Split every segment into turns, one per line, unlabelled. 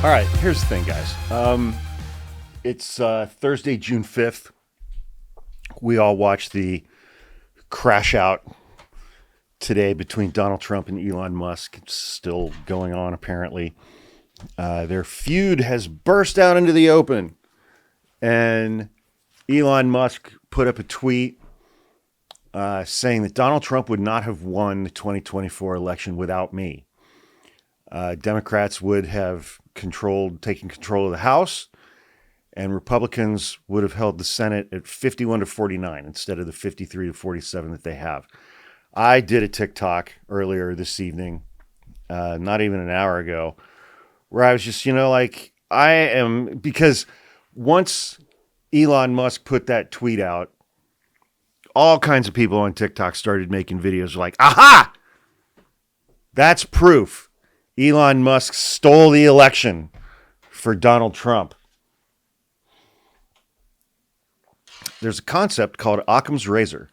All right, here's the thing, guys. It's Thursday, June 5th. We all watched the crash out today between Donald Trump and Elon Musk. It's still going on, apparently. Their feud has burst out into the open. And Elon Musk put up a tweet saying that Donald Trump would not have won the 2024 election without me. Democrats would have taken control of the House, and Republicans would have held the Senate at 51 to 49 instead of the 53 to 47 that they have. I did a TikTok earlier this evening, not even an hour ago, where I was just, because once Elon Musk put that tweet out, all kinds of people on TikTok started making videos like, aha, that's proof. Elon Musk stole the election for Donald Trump. There's a concept called Occam's razor.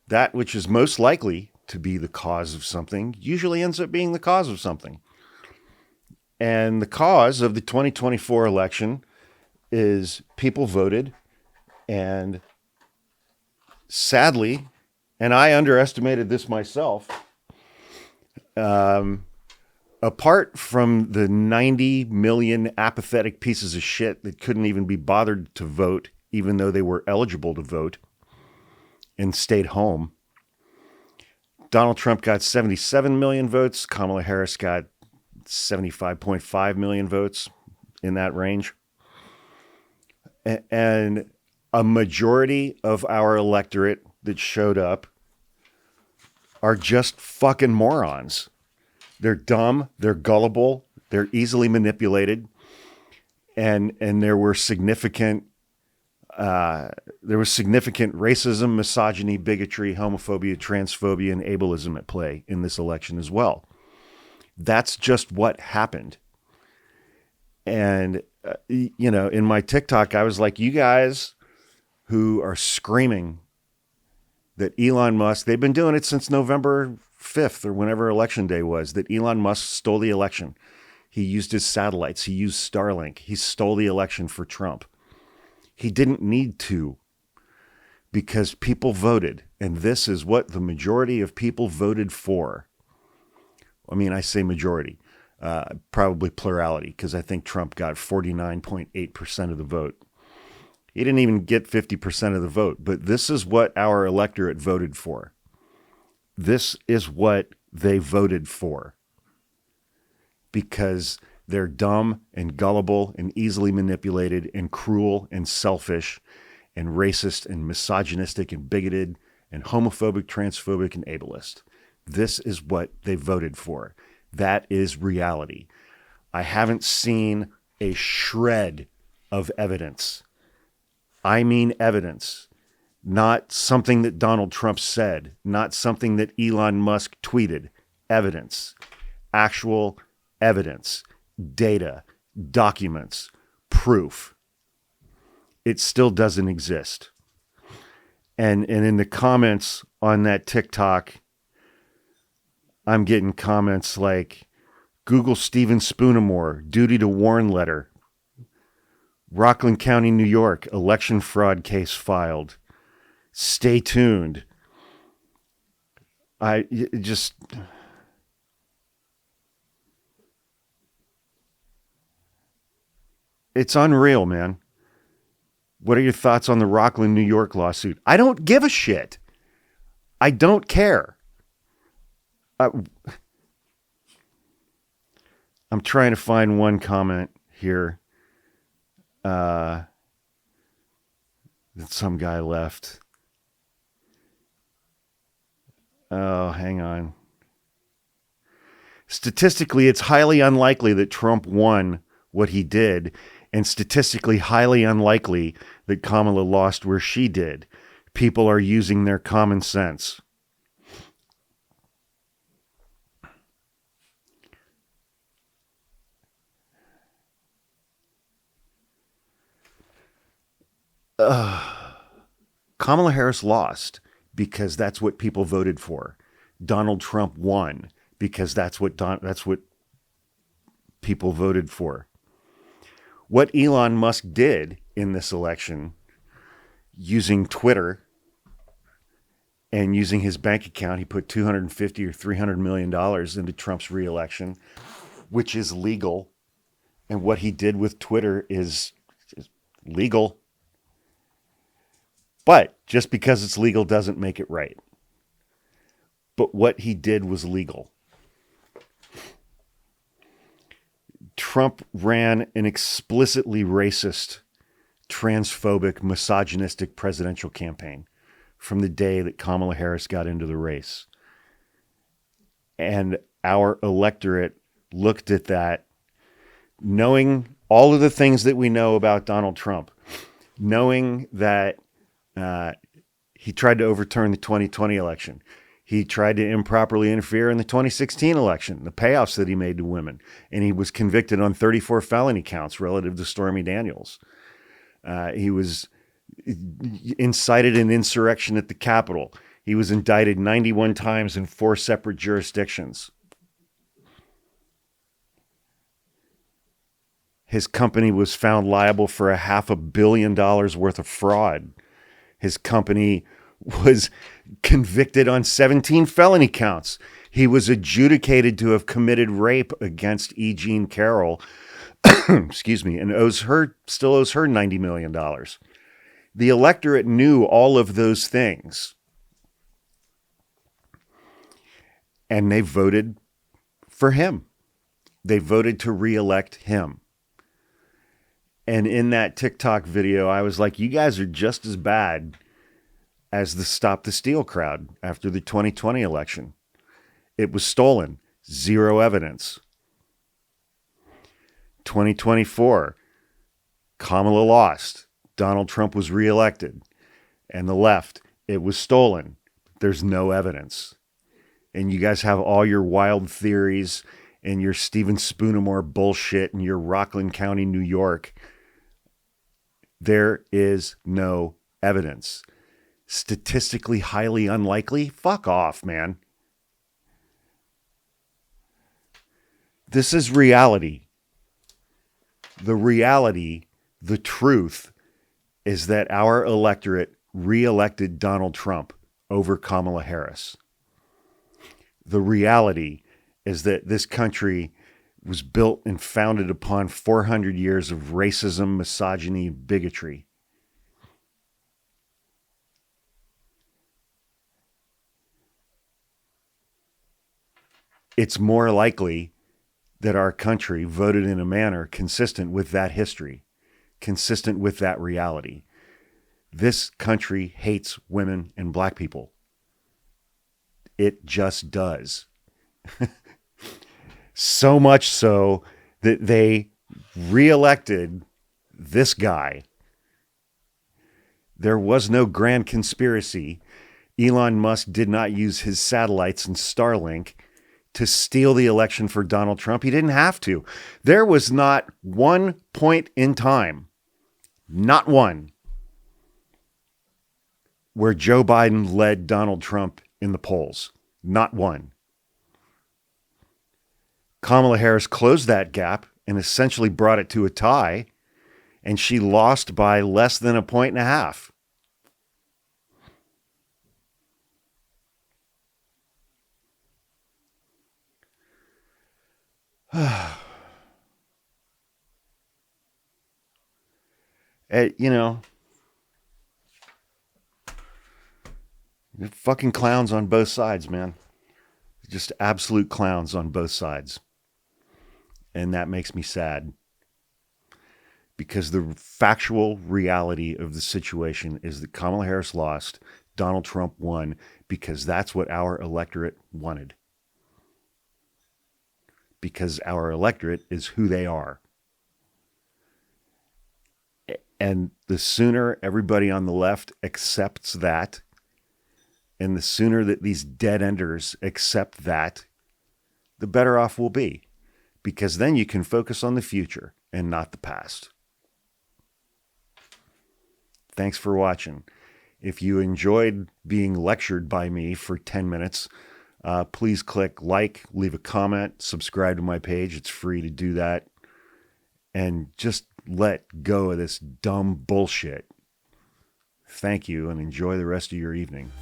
That which is most likely to be the cause of something usually ends up being the cause of something. And the cause of the 2024 election is people voted, and sadly, and I underestimated this myself, apart from the 90 million apathetic pieces of shit that couldn't even be bothered to vote, even though they were eligible to vote and stayed home, Donald Trump got 77 million votes. Kamala Harris got 75.5 million votes, in that range. And a majority of our electorate that showed up are just fucking morons. They're dumb, they're gullible, they're easily manipulated, and there was significant racism, misogyny, bigotry, homophobia, transphobia, and ableism at play in this election as well. That's just what happened. And in my TikTok, I was like, you guys who are screaming that Elon Musk, they've been doing it since November 5th or whenever election day was, that Elon Musk stole the election. He used his satellites. He used Starlink. He stole the election for Trump. He didn't need to, because people voted. And this is what the majority of people voted for. I mean, I say majority, probably plurality, because I think Trump got 49.8% of the vote. He didn't even get 50% of the vote, but this is what our electorate voted for. This is what they voted for, because they're dumb and gullible and easily manipulated and cruel and selfish and racist and misogynistic and bigoted and homophobic, transphobic, and ableist. This is what they voted for. That is reality. I haven't seen a shred of evidence. I mean evidence. Not something that Donald Trump said, not something that Elon Musk tweeted. Evidence, actual evidence, data, documents, proof. It still doesn't exist. And in the comments on that TikTok, I'm getting comments like, Google Steven Spoonamore, duty to warn letter. Rockland County, New York, election fraud case filed. Stay tuned. It's unreal, man. What are your thoughts on the Rockland, New York lawsuit? I don't give a shit. I don't care. I'm trying to find one comment here that some guy left. Oh, hang on. Statistically, it's highly unlikely that Trump won what he did, and statistically highly unlikely that Kamala lost where she did. People are using their common sense. Kamala Harris lost because that's what people voted for. Donald Trump won because that's what people voted for. What Elon Musk did in this election, using Twitter and using his bank account, he put $250 or $300 million into Trump's reelection, which is legal. And what he did with Twitter is legal. But just because it's legal doesn't make it right. But what he did was legal. Trump ran an explicitly racist, transphobic, misogynistic presidential campaign from the day that Kamala Harris got into the race. And our electorate looked at that, knowing all of the things that we know about Donald Trump, knowing that he tried to overturn the 2020 election. He tried to improperly interfere in the 2016 election, the payoffs that he made to women. And he was convicted on 34 felony counts relative to Stormy Daniels. He was incited an insurrection at the Capitol. He was indicted 91 times in 4 separate jurisdictions. His company was found liable for $500 million worth of fraud. His company was convicted on 17 felony counts. He was adjudicated to have committed rape against E. Jean Carroll, excuse me, and still owes her $90 million. The electorate knew all of those things. And they voted for him. They voted to reelect him. And in that TikTok video, I was like, you guys are just as bad as the Stop the Steal crowd after the 2020 election. It was stolen. 0 evidence. 2024, Kamala lost. Donald Trump was reelected. And the left, it was stolen. There's no evidence. And you guys have all your wild theories and your Stephen Spoonamore bullshit in your Rockland County, New York. There is no evidence. Statistically highly unlikely? Fuck off, man. This is reality. The reality, the truth, is that our electorate reelected Donald Trump over Kamala Harris. The reality is that this country was built and founded upon 400 years of racism, misogyny, and bigotry. It's more likely that our country voted in a manner consistent with that history, consistent with that reality. This country hates women and black people. It just does. So much so that they reelected this guy. There was no grand conspiracy. Elon Musk did not use his satellites and Starlink to steal the election for Donald Trump. He didn't have to. There was not one point in time, not one, where Joe Biden led Donald Trump in the polls. Not one. Kamala Harris closed that gap and essentially brought it to a tie, and she lost by less than 1.5 points. You know, fucking clowns on both sides, man. Just absolute clowns on both sides. And that makes me sad. Because the factual reality of the situation is that Kamala Harris lost, Donald Trump won, because that's what our electorate wanted. Because our electorate is who they are. And the sooner everybody on the left accepts that, and the sooner that these dead-enders accept that, the better off we'll be. Because then you can focus on the future and not the past. Thanks for watching. If you enjoyed being lectured by me for 10 minutes, please click like, leave a comment, subscribe to my page. It's free to do that. And just let go of this dumb bullshit. Thank you, and enjoy the rest of your evening.